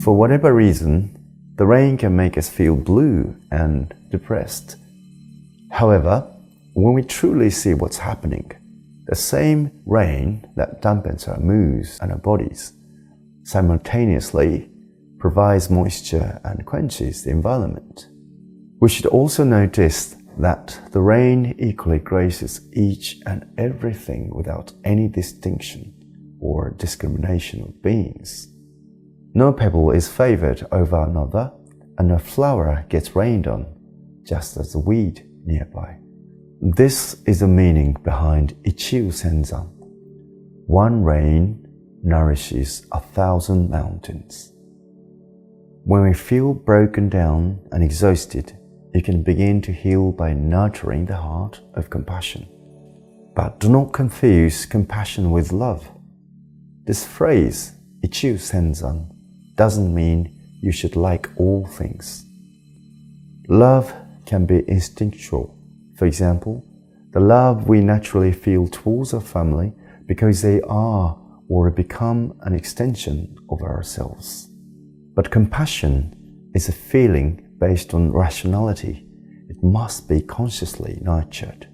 For whatever reason, the rain can make us feel blue and depressed. However, when we truly see what's happening, the same rain that dampens our moods and our bodies simultaneously provides moisture and quenches the environment. We should also notice that the rain equally graces each and everything without any distinction or discrimination of beings. No pebble is favored over another, and no flower gets rained on, just as a weed nearby. This is the meaning behind ichiusenzan. One rain nourishes 1,000 mountains. When we feel broken down and exhausted, you can begin to heal by nurturing the heart of compassion. But do not confuse compassion with love. This phrase, ichiusenzan, doesn't mean you should like all things. Love can be instinctual. For example, the love we naturally feel towards our family because they are or become an extension of ourselves. But compassion is a feeling based on rationality. It must be consciously nurtured.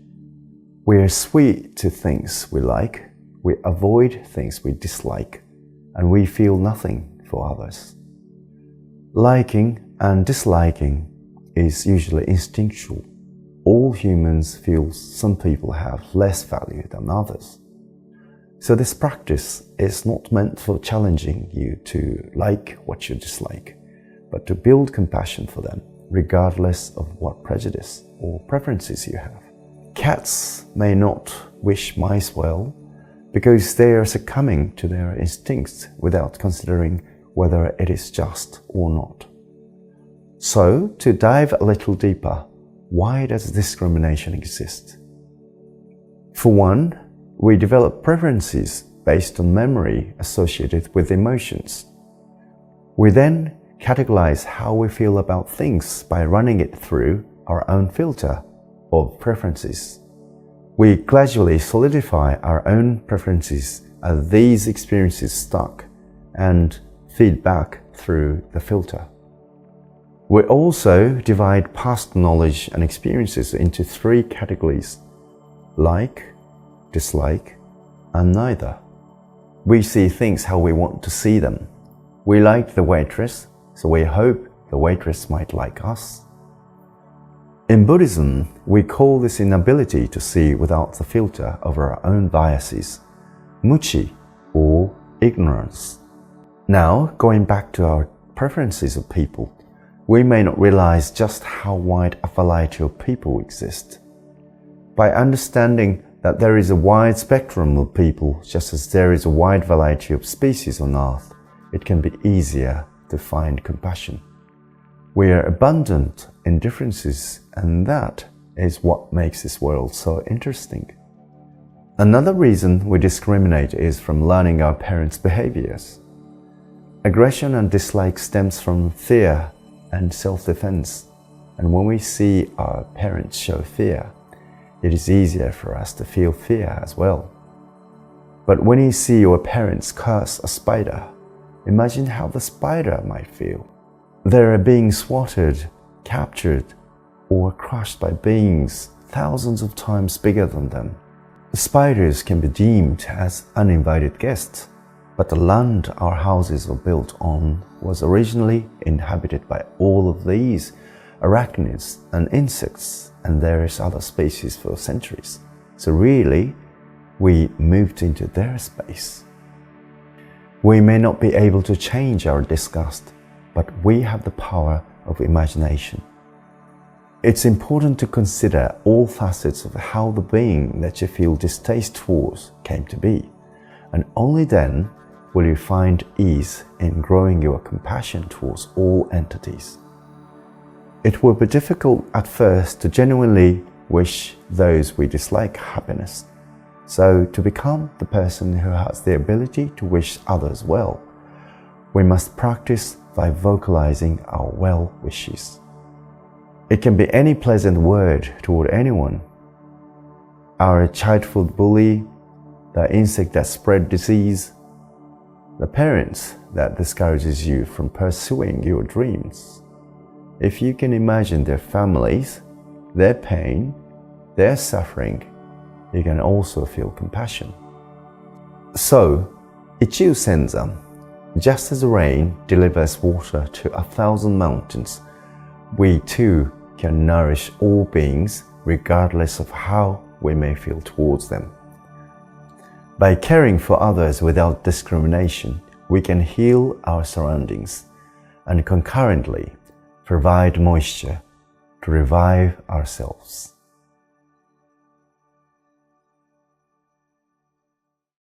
We are sweet to things we like, we avoid things we dislike, and we feel nothing for others. Liking and disliking is usually instinctual. All humans feel some people have less value than others. So this practice is not meant for challenging you to like what you dislike, but to build compassion for them, regardless of what prejudice or preferences you have. Cats may not wish mice well because they are succumbing to their instincts without considering whether it is just or not. So, to dive a little deeper, why does discrimination exist? For one, we develop preferences based on memory associated with emotions. We then categorize how we feel about things by running it through our own filter of preferences. We gradually solidify our own preferences as these experiences stuck and feed back through the filter. We also divide past knowledge and experiences into 3 categories: like, dislike, and neither. We see things how we want to see them. We liked the waitress, so we hope the waitress might like us. In Buddhism, we call this inability to see without the filter of our own biases, muchi, or ignorance. Now, going back to our preferences of people, we may not realize just how wide a variety of people exist. By understanding that there is a wide spectrum of people, just as there is a wide variety of species on Earth, it can be easier to find compassion. We are abundant in differences, and that is what makes this world so interesting. Another reason we discriminate is from learning our parents' behaviors. Aggression and dislike stems from fear and self-defense, and when we see our parents show fear, it is easier for us to feel fear as well. But when you see your parents curse a spider, imagine how the spider might feel. They are being swatted, captured, or crushed by beings thousands of times bigger than them. The spiders can be deemed as uninvited guests, but the land our houses are built on was originally inhabited by all of these arachnids and insects and various other species for centuries. So really, we moved into their space. We may not be able to change our disgust, but we have the power of imagination. It's important to consider all facets of how the being that you feel distaste towards came to be, and only then will you find ease in growing your compassion towards all entities. It will be difficult at first to genuinely wish those we dislike happiness. So to become the person who has the ability to wish others well, we must practice by vocalizing our well wishes. It can be any pleasant word toward anyone. Our childhood bully, the insect that spread disease, the parents that discourages you from pursuing your dreams. If you can imagine their families, their pain, their suffering, you can also feel compassion. So, ichiusenzan, just as rain delivers water to 1,000 mountains, we too can nourish all beings regardless of how we may feel towards them. By caring for others without discrimination, we can heal our surroundings and concurrently provide moisture to revive ourselves.